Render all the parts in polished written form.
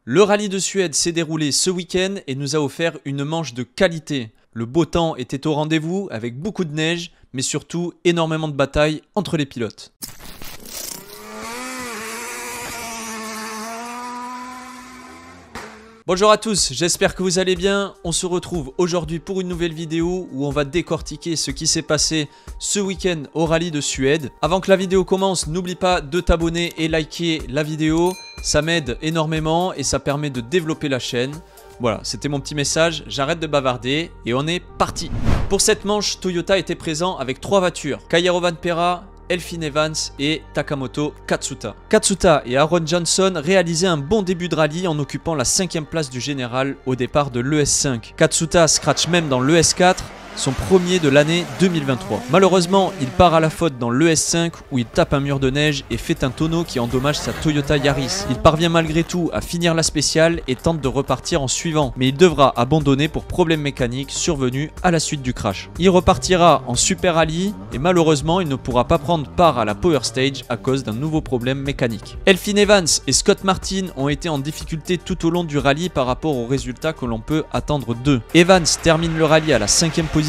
Le rallye de Suède s'est déroulé ce week-end et nous a offert une manche de qualité. Le beau temps était au rendez-vous avec beaucoup de neige, mais surtout énormément de batailles entre les pilotes. Bonjour à tous, j'espère que vous allez bien. On se retrouve aujourd'hui pour une nouvelle vidéo où on va décortiquer ce qui s'est passé ce week-end au rallye de Suède. Avant que la vidéo commence, n'oublie pas de t'abonner et liker la vidéo. Ça m'aide énormément et ça permet de développer la chaîne. Voilà, c'était mon petit message, j'arrête de bavarder et on est parti. Pour cette manche, Toyota était présent avec 3 voitures. Kaja Rovanperä, Elfyn Evans et Takamoto Katsuta. Katsuta et Aaron Johnson réalisaient un bon début de rallye en occupant la 5e place du général au départ de l'ES5. Katsuta scratch même dans l'ES4, son premier de l'année 2023. Malheureusement, il part à la faute dans l'ES5 où il tape un mur de neige et fait un tonneau qui endommage sa Toyota Yaris. Il parvient malgré tout à finir la spéciale et tente de repartir en suivant, mais il devra abandonner pour problème mécanique survenu à la suite du crash. Il repartira en Super Rally et malheureusement, il ne pourra pas prendre part à la Power Stage à cause d'un nouveau problème mécanique. Elfyn Evans et Scott Martin ont été en difficulté tout au long du rallye par rapport aux résultats que l'on peut attendre d'eux. Evans termine le rallye à la 5e position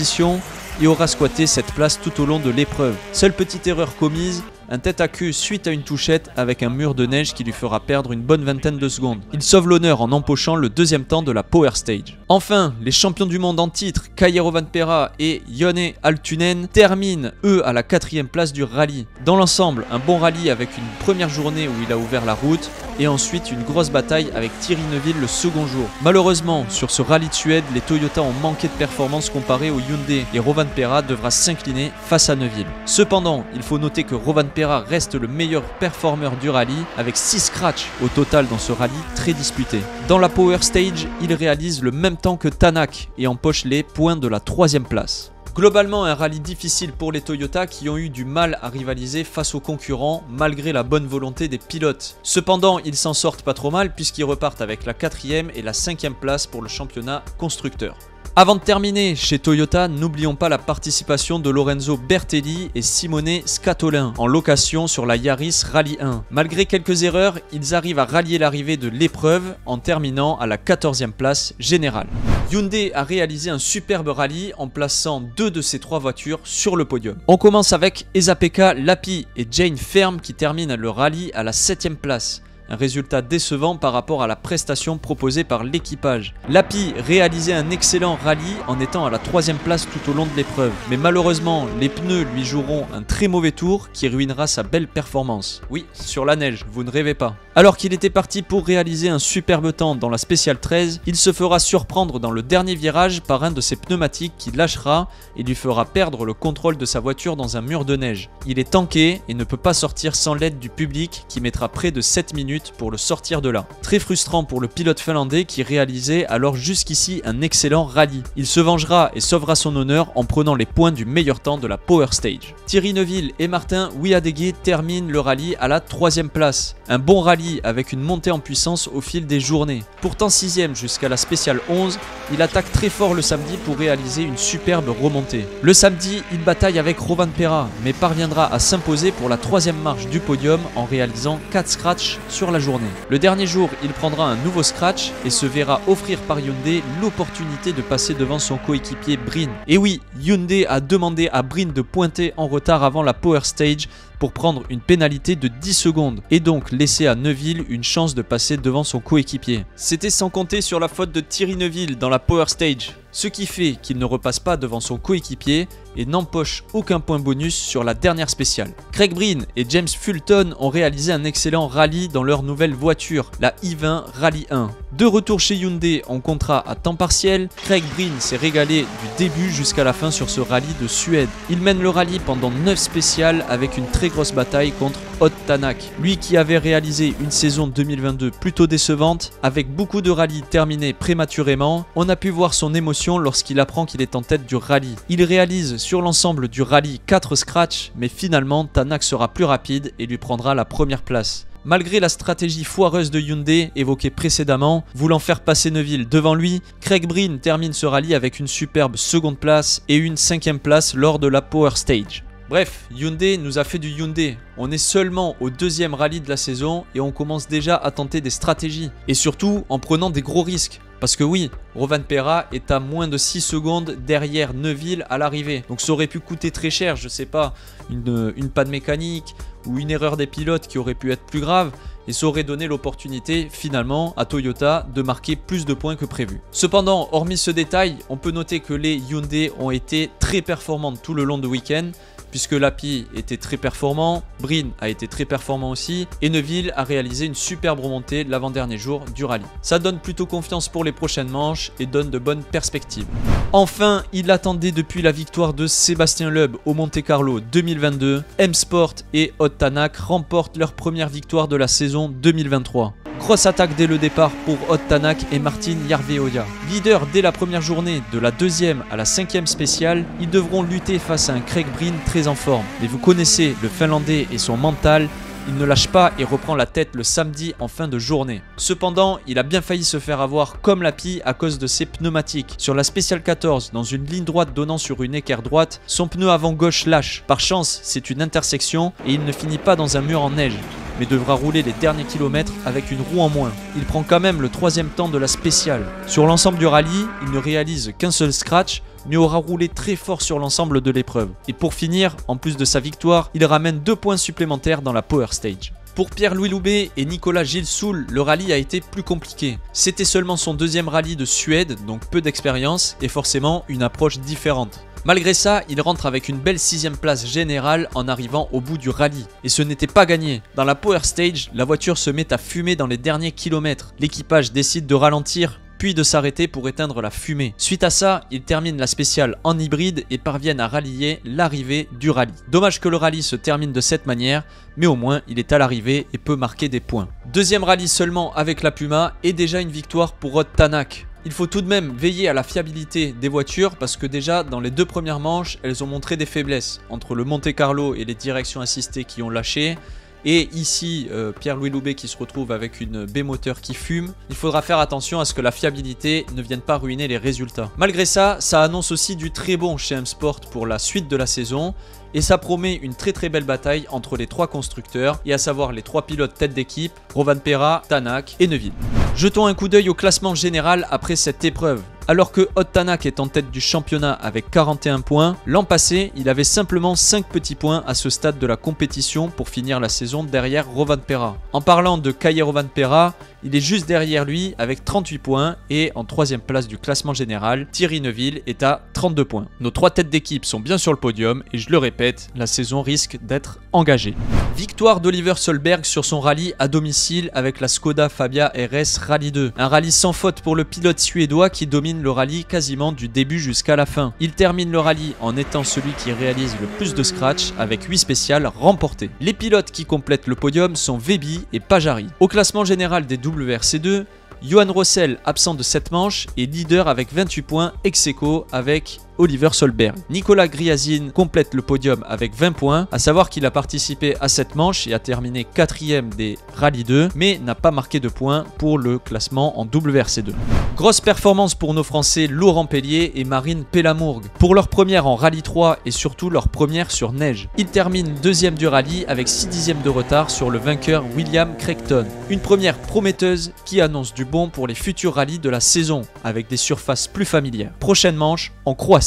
et aura squatté cette place tout au long de l'épreuve. Seule petite erreur commise, un tête à queue suite à une touchette avec un mur de neige qui lui fera perdre une bonne vingtaine de secondes. Il sauve l'honneur en empochant le 2e temps de la Power Stage. Enfin, les champions du monde en titre, Kaja Rovanperä et Jonne Altunen, terminent eux à la 4e place du rallye. Dans l'ensemble, un bon rallye avec une première journée où il a ouvert la route et ensuite une grosse bataille avec Thierry Neuville le second jour. Malheureusement, sur ce rallye de Suède, les Toyota ont manqué de performance comparé au Hyundai et Rovanperä devra s'incliner face à Neuville. Cependant, il faut noter que Rovanperä reste le meilleur performeur du rallye avec 6 scratchs au total dans ce rallye très disputé. Dans la Power Stage, il réalise le même temps que Tanak et empoche les points de la 3e place. Globalement, un rallye difficile pour les Toyota qui ont eu du mal à rivaliser face aux concurrents malgré la bonne volonté des pilotes. Cependant, ils s'en sortent pas trop mal puisqu'ils repartent avec la 4e et la 5e place pour le championnat constructeur. Avant de terminer, chez Toyota, n'oublions pas la participation de Lorenzo Bertelli et Simone Scatolin en location sur la Yaris Rally 1. Malgré quelques erreurs, ils arrivent à rallier l'arrivée de l'épreuve en terminant à la 14e place générale. Hyundai a réalisé un superbe rallye en plaçant 2 de ses 3 voitures sur le podium. On commence avec Esa-Pekka Lappi et Jane Ferm qui terminent le rallye à la 7e place. Un résultat décevant par rapport à la prestation proposée par l'équipage. Lappi réalisait un excellent rallye en étant à la 3e place tout au long de l'épreuve. Mais malheureusement, les pneus lui joueront un très mauvais tour qui ruinera sa belle performance. Oui, sur la neige, vous ne rêvez pas. Alors qu'il était parti pour réaliser un superbe temps dans la Special 13, il se fera surprendre dans le dernier virage par un de ses pneumatiques qui lâchera et lui fera perdre le contrôle de sa voiture dans un mur de neige. Il est tanké et ne peut pas sortir sans l'aide du public qui mettra près de 7 minutes pour le sortir de là. Très frustrant pour le pilote finlandais qui réalisait alors jusqu'ici un excellent rallye. Il se vengera et sauvera son honneur en prenant les points du meilleur temps de la Power Stage. Thierry Neuville et Martin Wiadege terminent le rallye à la 3e place. Un bon rallye avec une montée en puissance au fil des journées. Pourtant 6e jusqu'à la spéciale 11, il attaque très fort le samedi pour réaliser une superbe remontée. Le samedi, il bataille avec Rovanperä mais parviendra à s'imposer pour la 3e marche du podium en réalisant 4 scratchs sur la journée. Le dernier jour, il prendra un nouveau scratch et se verra offrir par Hyundai l'opportunité de passer devant son coéquipier Brin. Et oui, Hyundai a demandé à Brin de pointer en retard avant la Power Stage pour prendre une pénalité de 10 secondes et donc laisser à Neuville une chance de passer devant son coéquipier. C'était sans compter sur la faute de Thierry Neuville dans la Power Stage, ce qui fait qu'il ne repasse pas devant son coéquipier et n'empoche aucun point bonus sur la dernière spéciale. Craig Breen et James Fulton ont réalisé un excellent rallye dans leur nouvelle voiture, la i20 Rally 1. De retour chez Hyundai en contrat à temps partiel, Craig Breen s'est régalé du début jusqu'à la fin sur ce rallye de Suède. Il mène le rallye pendant 9 spéciales avec une très grosse bataille contre Ott Tanak. Lui qui avait réalisé une saison 2022 plutôt décevante, avec beaucoup de rallyes terminés prématurément, on a pu voir son émotion lorsqu'il apprend qu'il est en tête du rallye. Il réalise sur l'ensemble du rallye 4 scratchs, mais finalement Tanak sera plus rapide et lui prendra la première place. Malgré la stratégie foireuse de Hyundai évoquée précédemment, voulant faire passer Neuville devant lui, Craig Breen termine ce rallye avec une superbe seconde place et une 5e place lors de la Power Stage. Bref, Hyundai nous a fait du Hyundai. On est seulement au deuxième rallye de la saison et on commence déjà à tenter des stratégies. Et surtout en prenant des gros risques. Parce que oui, Rovanperä est à moins de 6 secondes derrière Neuville à l'arrivée. Donc ça aurait pu coûter très cher, je sais pas, une panne mécanique ou une erreur des pilotes qui aurait pu être plus grave. Et ça aurait donné l'opportunité finalement à Toyota de marquer plus de points que prévu. Cependant, hormis ce détail, on peut noter que les Hyundai ont été très performantes tout le long du week-end, puisque Lappi était très performant, Brin a été très performant aussi, et Neuville a réalisé une superbe remontée l'avant-dernier jour du rallye. Ça donne plutôt confiance pour les prochaines manches et donne de bonnes perspectives. Enfin, il attendait depuis la victoire de Sébastien Loeb au Monte-Carlo 2022, M-Sport et Ott Tanak remportent leur première victoire de la saison 2023. Grosse attaque dès le départ pour Ott Tanak et Martin Järveoja. Leader dès la première journée, de la deuxième à la cinquième spéciale, ils devront lutter face à un Craig Breen très en forme. Mais vous connaissez le Finlandais et son mental, il ne lâche pas et reprend la tête le samedi en fin de journée. Cependant, il a bien failli se faire avoir comme Lappi à cause de ses pneumatiques. Sur la spéciale 14, dans une ligne droite donnant sur une équerre droite, son pneu avant gauche lâche. Par chance, c'est une intersection et il ne finit pas dans un mur en neige, mais devra rouler les derniers kilomètres avec une roue en moins. Il prend quand même le troisième temps de la spéciale. Sur l'ensemble du rallye, il ne réalise qu'un seul scratch, mais aura roulé très fort sur l'ensemble de l'épreuve. Et pour finir, en plus de sa victoire, il ramène 2 points supplémentaires dans la Power Stage. Pour Pierre-Louis Loubet et Nicolas Gilsoul, le rallye a été plus compliqué. C'était seulement son deuxième rallye de Suède, donc peu d'expérience et forcément une approche différente. Malgré ça, il rentre avec une belle 6ème place générale en arrivant au bout du rallye. Et ce n'était pas gagné. Dans la Power Stage, la voiture se met à fumer dans les derniers kilomètres. L'équipage décide de ralentir, puis de s'arrêter pour éteindre la fumée. Suite à ça, ils terminent la spéciale en hybride et parviennent à rallier l'arrivée du rallye. Dommage que le rallye se termine de cette manière, mais au moins il est à l'arrivée et peut marquer des points. Deuxième rallye seulement avec la Puma et déjà une victoire pour Ott Tanak. Il faut tout de même veiller à la fiabilité des voitures parce que déjà dans les 2 premières manches, elles ont montré des faiblesses entre le Monte-Carlo et les directions assistées qui ont lâché. Et ici, Pierre-Louis Loubet qui se retrouve avec une B-moteur qui fume. Il faudra faire attention à ce que la fiabilité ne vienne pas ruiner les résultats. Malgré ça, ça annonce aussi du très bon chez M-Sport pour la suite de la saison. Et ça promet une très belle bataille entre les 3 constructeurs, et à savoir les 3 pilotes tête d'équipe, Rovanperä, Tanak et Neuville. Jetons un coup d'œil au classement général après cette épreuve. Alors que Ott Tanak est en tête du championnat avec 41 points, l'an passé, il avait simplement 5 petits points à ce stade de la compétition pour finir la saison derrière Rovanperä. En parlant de Kaje Rovanperä, il est juste derrière lui avec 38 points et en 3ème place du classement général, Thierry Neuville est à 32 points. Nos 3 têtes d'équipe sont bien sur le podium et je le répète, la saison risque d'être engagée. Victoire d'Oliver Solberg sur son rallye à domicile avec la Skoda Fabia RS Rally 2. Un rallye sans faute pour le pilote suédois qui domine le rallye quasiment du début jusqu'à la fin. Il termine le rallye en étant celui qui réalise le plus de scratch avec 8 spéciales remportées. Les pilotes qui complètent le podium sont Vebby et Pajarri. Au classement général des WRC2, Johan Rossel, absent de cette manche, est leader avec 28 points ex aequo avec Oliver Solberg. Nicolas Gryazin complète le podium avec 20 points, à savoir qu'il a participé à cette manche et a terminé 4ème des Rallye 2, mais n'a pas marqué de points pour le classement en WRC2. Grosse performance pour nos Français Laurent Pellier et Marine Pelamourgue, pour leur première en Rallye 3 et surtout leur première sur neige. Ils terminent 2ème du rallye avec 6 dixièmes de retard sur le vainqueur William Creighton. Une première prometteuse qui annonce du bon pour les futurs rallyes de la saison, avec des surfaces plus familières. Prochaine manche en Croatie.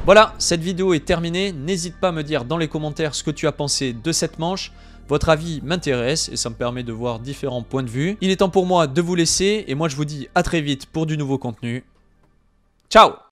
Voilà, cette vidéo est terminée. N'hésite pas à me dire dans les commentaires ce que tu as pensé de cette manche. Votre avis m'intéresse et ça me permet de voir différents points de vue. Il est temps pour moi de vous laisser et moi je vous dis à très vite pour du nouveau contenu. Ciao!